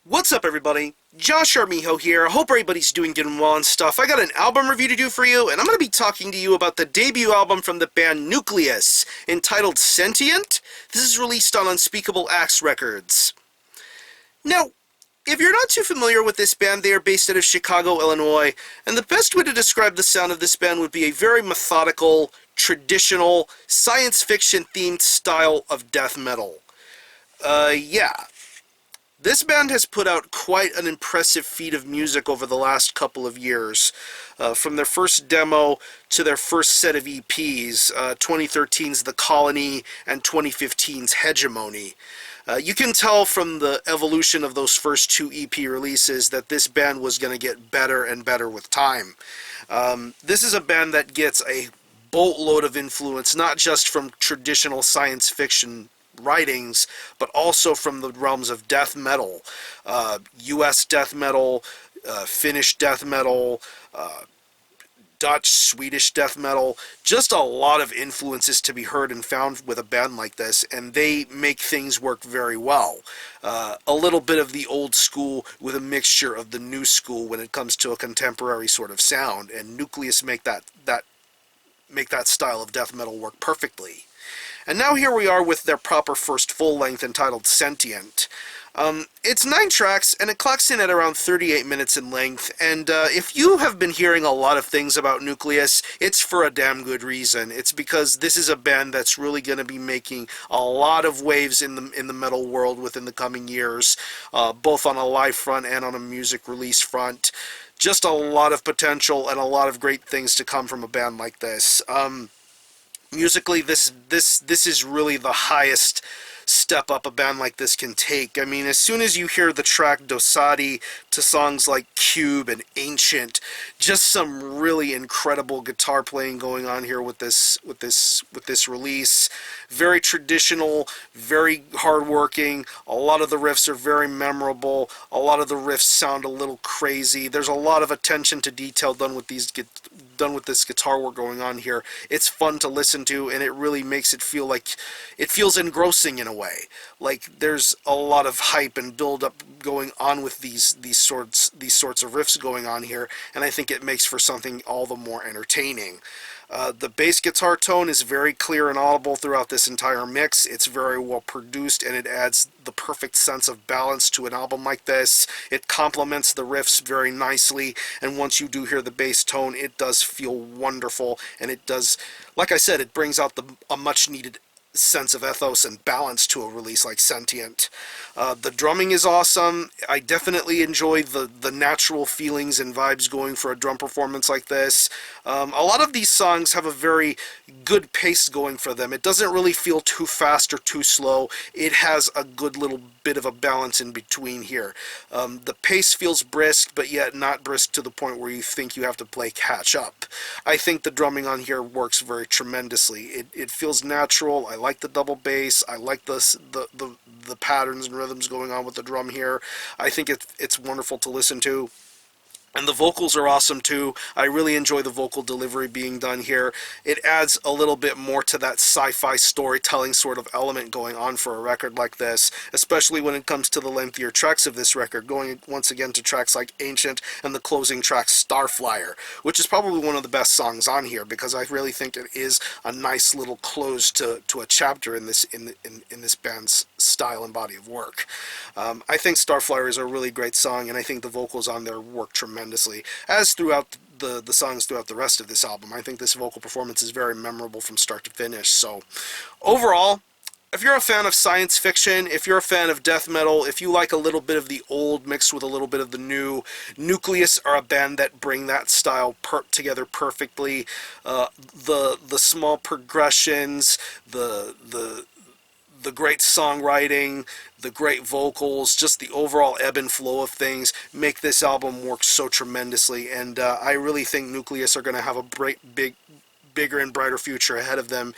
What's up, everybody? Josh Armijo here. I hope everybody's doing good and well and stuff. I got an album review to do for you, and I'm going to be talking to you about the debut album from the band Nucleus, entitled Sentient. This is released on Unspeakable Axe Records. Now, if you're not too familiar with this band, they are based out of Chicago, Illinois, and the best way to describe the sound of this band would be a very methodical, traditional, science fiction-themed style of death metal. Yeah. This band has put out quite an impressive feat of music over the last couple of years. From their first demo to their first set of EPs, 2013's The Colony and 2015's Hegemony. You can tell from the evolution of those first two EP releases that this band was going to get better and better with time. This is a band that gets a boatload of influence, not just from traditional science fiction writings, but also from the realms of death metal, US death metal, Finnish death metal, Dutch, Swedish death metal, just a lot of influences to be heard and found with a band like this, and they make things work very well. A little bit of the old school with a mixture of the new school when it comes to a contemporary sort of sound, and Nucleus make that style of death metal work perfectly. And now here we are with their proper first full-length entitled Sentient. It's 9 tracks, and it clocks in at around 38 minutes in length, and if you have been hearing a lot of things about Nucleus, it's for a damn good reason. It's because this is a band that's really going to be making a lot of waves in the metal world within the coming years, both on a live front and on a music release front. Just a lot of potential and a lot of great things to come from a band like this. Musically, this is really the highest step up a band like this can take. I mean, as soon as you hear the track Dosadi to songs like Cube and Ancient, just some really incredible guitar playing going on here with this release. Very traditional, very hardworking. A lot of the riffs are very memorable. A lot of the riffs sound a little crazy. There's a lot of attention to detail done with this guitar work going on here. It's fun to listen to, and it really makes it feel like it feels engrossing in a way. Like there's a lot of hype and build up going on with these sorts of riffs going on here, and I think it makes for something all the more entertaining. The bass guitar tone is very clear and audible throughout this entire mix. It's very well produced, and it adds the perfect sense of balance to an album like this. It complements the riffs very nicely, and once you do hear the bass tone, it does feel wonderful, and it does, like I said, it brings out a much needed sense of ethos and balance to a release like Sentient. The drumming is awesome. I definitely enjoy the natural feelings and vibes going for a drum performance like this. A lot of these songs have a very good pace going for them. It doesn't really feel too fast or too slow. It has a good little bit of a balance in between here. The pace feels brisk, but yet not brisk to the point where you think you have to play catch up. I think the drumming on here works very tremendously. It feels natural. I like the double bass. I like the patterns and rhythms going on with the drum here. I think it's wonderful to listen to. And the vocals are awesome too. I really enjoy the vocal delivery being done here. It adds a little bit more to that sci-fi storytelling sort of element going on for a record like this, especially when it comes to the lengthier tracks of this record, going once again to tracks like Ancient and the closing track Starflyer, which is probably one of the best songs on here, because I really think it is a nice little close to a chapter in this band's style and body of work. I think Starflyer is a really great song, and I think the vocals on there work tremendously, as throughout the songs throughout the rest of this album. I think this vocal performance is very memorable from start to finish. So overall, if you're a fan of science fiction, if you're a fan of death metal, if you like a little bit of the old mixed with a little bit of the new, Nucleus are a band that bring that style together perfectly. The small progressions, the great songwriting, the great vocals, just the overall ebb and flow of things make this album work so tremendously, and I really think Nucleus are going to have a bigger and brighter future ahead of them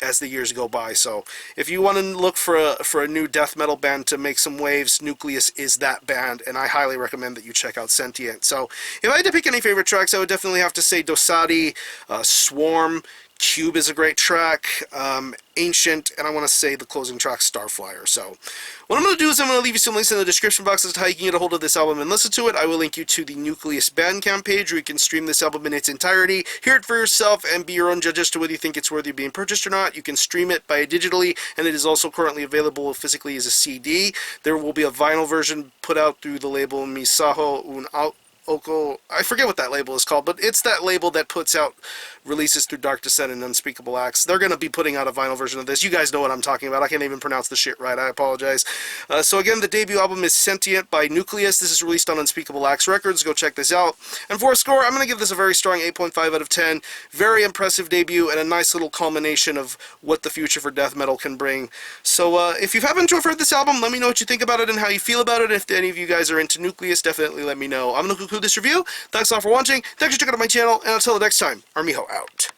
as the years go by. So if you want to look for a new death metal band to make some waves, Nucleus is that band, and I highly recommend that you check out Sentient. So if I had to pick any favorite tracks, I would definitely have to say Dosadi, Swarm, Cube is a great track, Ancient, and I want to say the closing track, Starflyer. So what I'm going to do is I'm going to leave you some links in the description box as to how you can get a hold of this album and listen to it. I will link you to the Nucleus Bandcamp page where you can stream this album in its entirety, hear it for yourself, and be your own judge as to whether you think it's worthy of being purchased or not. You can stream it by digitally, and it is also currently available physically as a CD. There will be a vinyl version put out through the label Misaho Un Oko, I forget what that label is called, but it's that label that puts out releases through Dark Descent and Unspeakable Axe. They're going to be putting out a vinyl version of this. You guys know what I'm talking about. I can't even pronounce the shit right. I apologize. So again, the debut album is Sentient by Nucleus. This is released on Unspeakable Axe Records. Go check this out. And for a score, I'm going to give this a very strong 8.5 out of 10. Very impressive debut and a nice little culmination of what the future for death metal can bring. So if you haven't heard this album, let me know what you think about it and how you feel about it. If any of you guys are into Nucleus, definitely let me know. I'm going to conclude this review. Thanks a lot for watching. Thanks for checking out my channel. And until the next time, Armijo out.